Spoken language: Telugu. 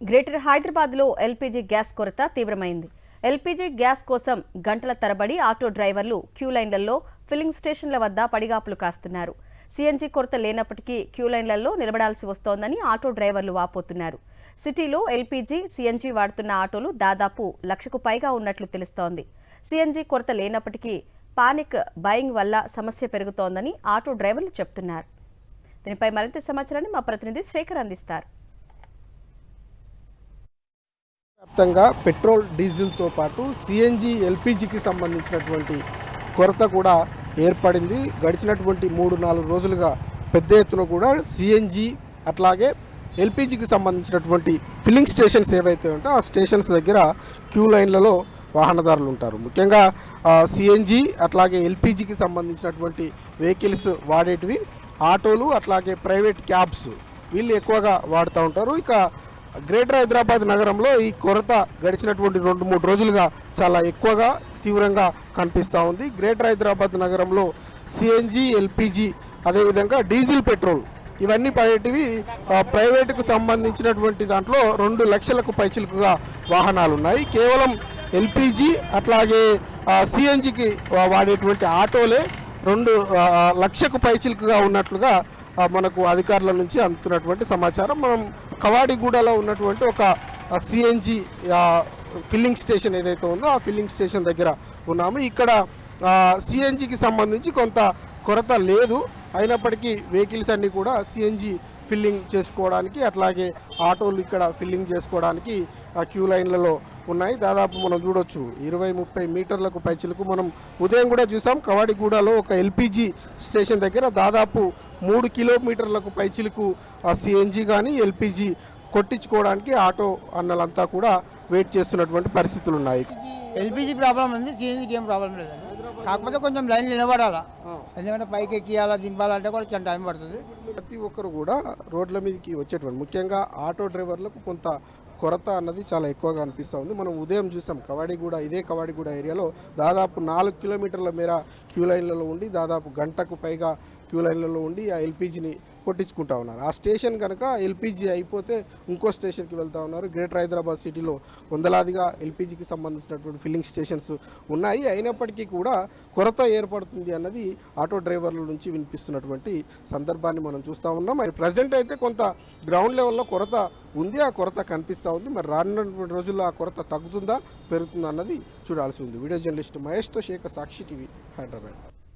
గ్రేటర్ హైదరాబాద్లో ఎల్పీజీ గ్యాస్ కొరత తీవ్రమైంది. ఎల్పీజీ గ్యాస్ కోసం గంటల తరబడి ఆటో డ్రైవర్లు క్యూ లైన్లలో ఫిల్లింగ్ స్టేషన్ల వద్ద పడిగాపులు కాస్తున్నారు. సీఎన్జీ కొరత లేనప్పటికీ క్యూ లైన్లలో నిలబడాల్సి వస్తోందని ఆటో డ్రైవర్లు వాపోతున్నారు. సిటీలో ఎల్పీజీ, సీఎన్జీ వాడుతున్న ఆటోలు దాదాపు 1,00,000కు పైగా ఉన్నట్లు తెలుస్తోంది. సీఎన్జీ కొరత లేనప్పటికీ పానిక్ బయింగ్ వల్ల సమస్య పెరుగుతోందని ఆటో డ్రైవర్లు చెబుతున్నారు. దీనిపై మరింత సమాచారాన్ని మా ప్రతినిధి శేఖర్ అందిస్తారు. వ్యాప్తంగా పెట్రోల్, డీజిల్తో పాటు సీఎన్జీ, ఎల్పీజీకి సంబంధించినటువంటి కొరత కూడా ఏర్పడింది. గడిచినటువంటి 3-4 రోజులుగా పెద్ద ఎత్తున కూడా సీఎన్జీ అట్లాగే ఎల్పీజీకి సంబంధించినటువంటి ఫిల్లింగ్ స్టేషన్స్ ఏవైతే ఉంటాయో ఆ స్టేషన్స్ దగ్గర క్యూ లైన్లలో వాహనదారులు ఉంటారు. ముఖ్యంగా సీఎన్జీ అట్లాగే ఎల్పీజీకి సంబంధించినటువంటి వెహికల్స్ వాడేటివి ఆటోలు అట్లాగే ప్రైవేట్ క్యాబ్స్ వీళ్ళు ఎక్కువగా వాడుతూ ఉంటారు. ఇక గ్రేటర్ హైదరాబాద్ నగరంలో ఈ కొరత గడిచినటువంటి 2-3 రోజులుగా చాలా ఎక్కువగా తీవ్రంగా కనిపిస్తూ ఉంది. గ్రేటర్ హైదరాబాద్ నగరంలో సిఎన్జి, ఎల్పిజి, అదేవిధంగా డీజిల్, పెట్రోల్ ఇవన్నీ పడేటివి ప్రైవేటుకు సంబంధించినటువంటి దాంట్లో 2 లక్షలకు పైచిలుకుగా వాహనాలు ఉన్నాయి. కేవలం ఎల్పిజి అట్లాగే సిఎన్జికి వాడేటువంటి ఆటోలే 2 లక్షకు పైచిలుకుగా ఉన్నట్లుగా మనకు అధికారుల నుంచి అందుతున్నటువంటి సమాచారం. మనం కవాడిగూడలో ఉన్నటువంటి ఒక సిఎన్జి ఫిల్లింగ్ స్టేషన్ ఏదైతే ఉందో ఆ ఫిల్లింగ్ స్టేషన్ దగ్గర ఉన్నాము. ఇక్కడ సిఎన్జికి సంబంధించి కొంత కొరత లేదు. అయినప్పటికీ వెహికల్స్ అన్నీ కూడా సిఎన్జి ఫిల్లింగ్ చేసుకోవడానికి అట్లాగే ఆటోలు ఇక్కడ ఫిల్లింగ్ చేసుకోవడానికి క్యూ లైన్లలో ఉన్నాయి. దాదాపు మనం చూడొచ్చు 20-30 మీటర్లకు పైచిలకు. మనం ఉదయం కూడా చూసాం కవాడిగూడలో ఒక ఎల్పిజి స్టేషన్ దగ్గర దాదాపు 3 కిలోమీటర్లకు పైచిలకు సిఎన్జి కానీ ఎల్పిజి కొట్టించుకోవడానికి ఆటో అన్నలంతా కూడా వెయిట్ చేస్తున్నటువంటి పరిస్థితులు ఉన్నాయి. ఎల్పిజి ప్రాబ్లం ఉంది, సిఎన్జికి ఏం ప్రాబ్లం లేదండి. కాకపోతే కొంచెం లైన్ నిలబడాలా, ఎందుకంటే పైకి ఎక్కియాలా దింపాలంటే కూడా చాలా టైం పడుతుంది. ప్రతి ఒక్కరు కూడా రోడ్ల మీదకి వచ్చేటువంటి ముఖ్యంగా ఆటో డ్రైవర్లకు కొంత కొరత అన్నది చాలా ఎక్కువగా అనిపిస్తూ ఉంది. మనం ఉదయం చూసాం కవాడిగూడ, ఇదే కవాడిగూడ ఏరియాలో దాదాపు 4 కిలోమీటర్ల మేర క్యూ లైన్లలో ఉండి దాదాపు గంటకు పైగా క్యూ లైన్లలో ఉండి ఆ ఎల్పిజిని కొట్టించుకుంటా ఉన్నారు. ఆ స్టేషన్ కనుక ఎల్పిజి అయిపోతే ఇంకో స్టేషన్కి వెళ్తూ ఉన్నారు. గ్రేటర్ హైదరాబాద్ సిటీలో వందలాదిగా ఎల్పిజికి సంబంధించినటువంటి ఫిల్లింగ్ స్టేషన్స్ ఉన్నాయి. అయినప్పటికీ కూడా కొరత ఏర్పడుతుంది అన్నది ఆటో డ్రైవర్ల నుంచి వినిపిస్తున్నటువంటి సందర్భాన్ని మనం చూస్తూ ఉన్నాం. మరి ప్రజెంట్ అయితే కొంత గ్రౌండ్ లెవెల్లో కొరత ఉంది, ఆ కొరత కనిపిస్తూ ఉంది. మరి రానున్నటువంటి రోజుల్లో ఆ కొరత తగ్గుతుందా, పెరుగుతుందా అన్నది చూడాల్సి ఉంది. వీడియో జర్నలిస్ట్ మహేష్తో శేఖర్, సాక్షి టీవీ, హైదరాబాద్.